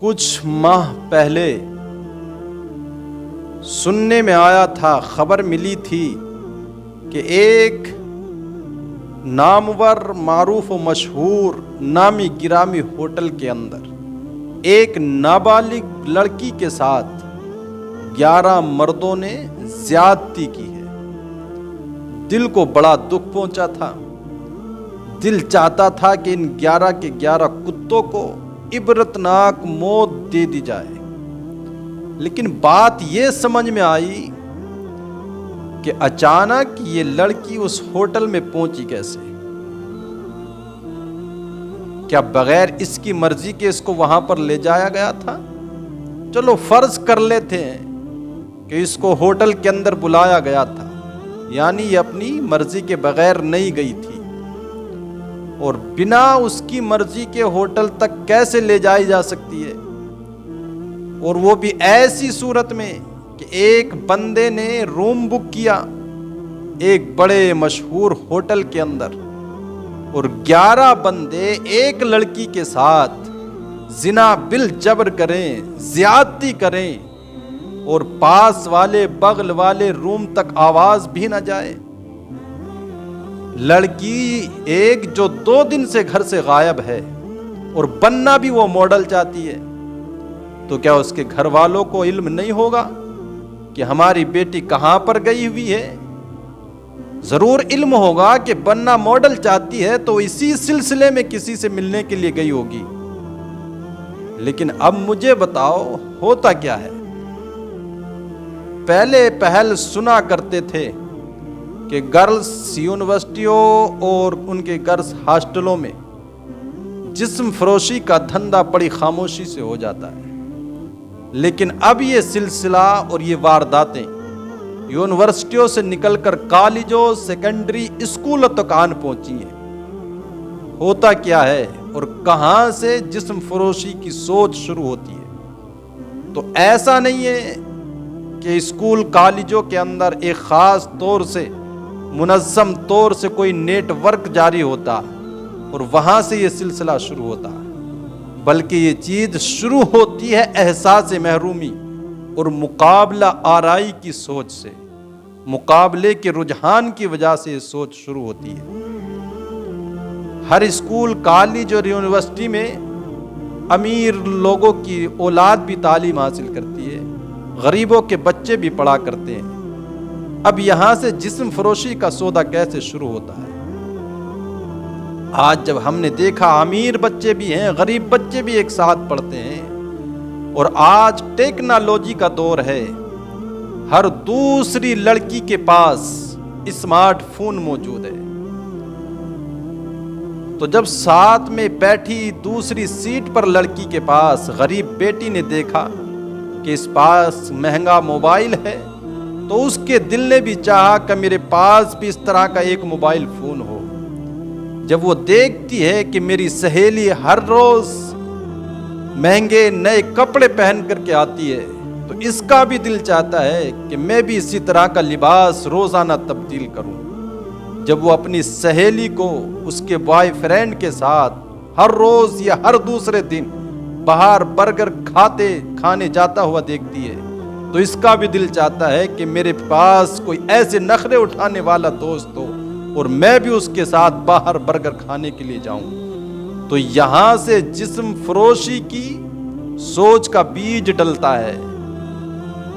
کچھ ماہ پہلے سننے میں آیا تھا، خبر ملی تھی کہ ایک نامور، معروف و مشہور، نامی گرامی ہوٹل کے اندر ایک نابالغ لڑکی کے ساتھ 11 مردوں نے زیادتی کی ہے۔ دل کو بڑا دکھ پہنچا تھا۔ دل چاہتا تھا کہ ان 11 کے 11 کتوں کو عبرتناک موت دے دی جائے، لیکن بات یہ سمجھ میں آئی کہ اچانک یہ لڑکی اس ہوٹل میں پہنچی کیسے؟ کیا بغیر اس کی مرضی کے اس کو وہاں پر لے جایا گیا تھا؟ چلو فرض کر لیتے ہیں کہ اس کو ہوٹل کے اندر بلایا گیا تھا، یعنی یہ اپنی مرضی کے بغیر نہیں گئی تھی، اور بنا اس کی مرضی کے ہوٹل تک کیسے لے جائی جا سکتی ہے؟ اور وہ بھی ایسی صورت میں کہ ایک بندے نے روم بک کیا ایک بڑے مشہور ہوٹل کے اندر، اور 11 بندے ایک لڑکی کے ساتھ زنا بالجبر کریں، زیادتی کریں، اور پاس والے بغل والے روم تک آواز بھی نہ جائے۔ لڑکی ایک جو 2 دن سے گھر سے غائب ہے اور بننا بھی وہ ماڈل چاہتی ہے، تو کیا اس کے گھر والوں کو علم نہیں ہوگا کہ ہماری بیٹی کہاں پر گئی ہوئی ہے؟ ضرور علم ہوگا کہ بننا ماڈل چاہتی ہے تو اسی سلسلے میں کسی سے ملنے کے لیے گئی ہوگی۔ لیکن اب مجھے بتاؤ ہوتا کیا ہے؟ پہل سنا کرتے تھے کہ گرلز یونیورسٹیوں اور ان کے گرلز ہاسٹلوں میں جسم فروشی کا دھندا بڑی خاموشی سے ہو جاتا ہے، لیکن اب یہ سلسلہ اور یہ وارداتیں یونیورسٹیوں سے نکل کر کالجوں، سیکنڈری اسکولوں تک آن پہنچی ہیں۔ ہوتا کیا ہے اور کہاں سے جسم فروشی کی سوچ شروع ہوتی ہے؟ تو ایسا نہیں ہے کہ اسکول کالجوں کے اندر ایک خاص طور سے منظم طور سے کوئی نیٹ ورک جاری ہوتا اور وہاں سے یہ سلسلہ شروع ہوتا ہے، بلکہ یہ چیز شروع ہوتی ہے احساس محرومی اور مقابلہ آرائی کی سوچ سے۔ مقابلے کے رجحان کی وجہ سے یہ سوچ شروع ہوتی ہے۔ ہر اسکول، کالج اور یونیورسٹی میں امیر لوگوں کی اولاد بھی تعلیم حاصل کرتی ہے، غریبوں کے بچے بھی پڑھا کرتے ہیں۔ اب یہاں سے جسم فروشی کا سودا کیسے شروع ہوتا ہے؟ آج جب ہم نے دیکھا امیر بچے بھی ہیں، غریب بچے بھی ایک ساتھ پڑھتے ہیں، اور آج ٹیکنالوجی کا دور ہے، ہر دوسری لڑکی کے پاس اسمارٹ فون موجود ہے، تو جب ساتھ میں بیٹھی دوسری سیٹ پر لڑکی کے پاس غریب بیٹی نے دیکھا کہ اس پاس مہنگا موبائل ہے، تو اس کے دل نے بھی چاہا کہ میرے پاس بھی اس طرح کا ایک موبائل فون ہو۔ جب وہ دیکھتی ہے کہ میری سہیلی ہر روز مہنگے نئے کپڑے پہن کر کے آتی ہے، تو اس کا بھی دل چاہتا ہے کہ میں بھی اسی طرح کا لباس روزانہ تبدیل کروں۔ جب وہ اپنی سہیلی کو اس کے بوائے فرینڈ کے ساتھ ہر روز یا ہر دوسرے دن باہر برگر کھانے جاتا ہوا دیکھتی ہے، تو اس کا بھی دل چاہتا ہے کہ میرے پاس کوئی ایسے نخرے اٹھانے والا دوست ہو اور میں بھی اس کے ساتھ باہر برگر کھانے کے لیے جاؤں۔ تو یہاں سے جسم فروشی کی سوچ کا بیج ڈلتا ہے۔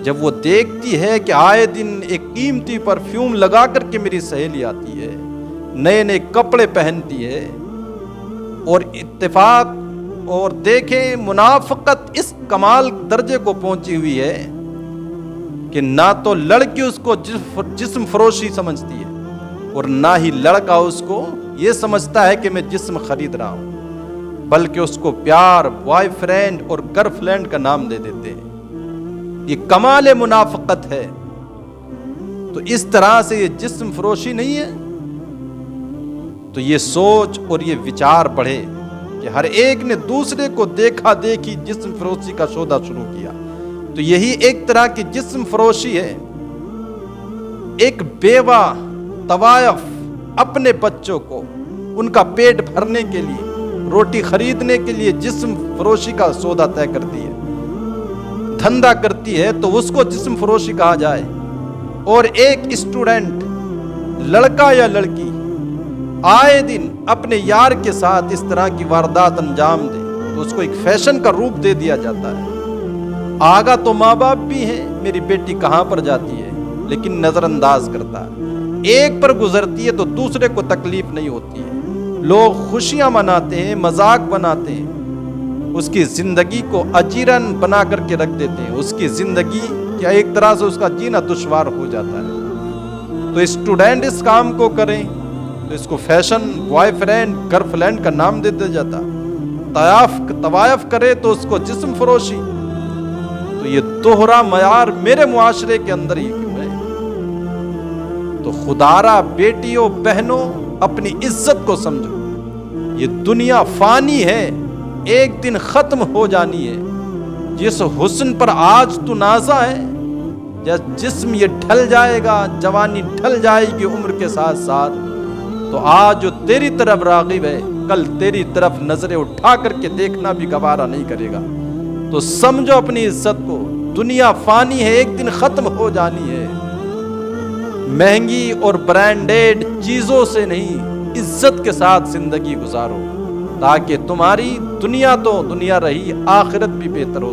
جب وہ دیکھتی ہے کہ آئے دن ایک قیمتی پرفیوم لگا کر کے میری سہیلی آتی ہے، نئے نئے کپڑے پہنتی ہے، اور اتفاق اور دیکھیں منافقت اس کمال درجے کو پہنچی ہوئی ہے کہ نہ تو لڑکی اس کو جسم فروشی سمجھتی ہے، اور نہ ہی لڑکا اس کو یہ سمجھتا ہے کہ میں جسم خرید رہا ہوں، بلکہ اس کو پیار، بوائے فرینڈ اور گرل فرینڈ کا نام دے دیتے ہیں۔ یہ کمال منافقت ہے۔ تو اس طرح سے یہ جسم فروشی نہیں ہے؟ تو یہ سوچ اور یہ وچار بڑھے کہ ہر ایک نے دوسرے کو دیکھا دیکھی جسم فروشی کا سودا شروع کیا، تو یہی ایک طرح کی جسم فروشی ہے۔ ایک بیوہ طوائف اپنے بچوں کو ان کا پیٹ بھرنے کے لیے روٹی خریدنے کے لیے جسم فروشی کا سودا طے کرتی ہے، دھندا کرتی ہے تو اس کو جسم فروشی کہا جائے۔ اور ایک اسٹوڈنٹ، لڑکا یا لڑکی آئے دن اپنے یار کے ساتھ اس طرح کی واردات انجام دے تو اس کو ایک فیشن کا روپ دے دیا جاتا ہے۔ آگا تو ماں باپ بھی ہیں، میری بیٹی کہاں پر جاتی ہے، لیکن نظر انداز کرتا ہے۔ ایک پر گزرتی ہے تو دوسرے کو تکلیف نہیں ہوتی ہے۔ لوگ خوشیاں مناتے ہیں، مذاق بناتے ہیں، اس کی زندگی کو اجیرن بنا کر کے رکھ دیتے ہیں، اس کی زندگی کیا ایک طرح سے اس کا جینا دشوار ہو جاتا ہے۔ تو اسٹوڈنٹ اس کام کو کریں تو اس کو fashion, boy friend, girl friend کا نام دے دیا جاتا۔ طوائف کرے تو اس کو جسم فروشی۔ تو یہ دوہرا معیار میرے معاشرے کے اندر ہی کیوں ہے؟ تو خدارا بیٹیوں، بہنوں، اپنی عزت کو سمجھو۔ یہ دنیا فانی ہے، ایک دن ختم ہو جانی ہے۔ جس حسن پر آج تو نازا ہے، جسم یہ ڈھل جائے گا، جوانی ڈھل جائے گی عمر کے ساتھ ساتھ، تو آج جو تیری طرف راغب ہے کل تیری طرف نظریں اٹھا کر کے دیکھنا بھی گوارا نہیں کرے گا۔ تو سمجھو اپنی عزت کو، دنیا فانی ہے، ایک دن ختم ہو جانی ہے۔ مہنگی اور برانڈیڈ چیزوں سے نہیں، عزت کے ساتھ زندگی گزارو، تاکہ تمہاری دنیا تو دنیا رہی، آخرت بھی بہتر ہو۔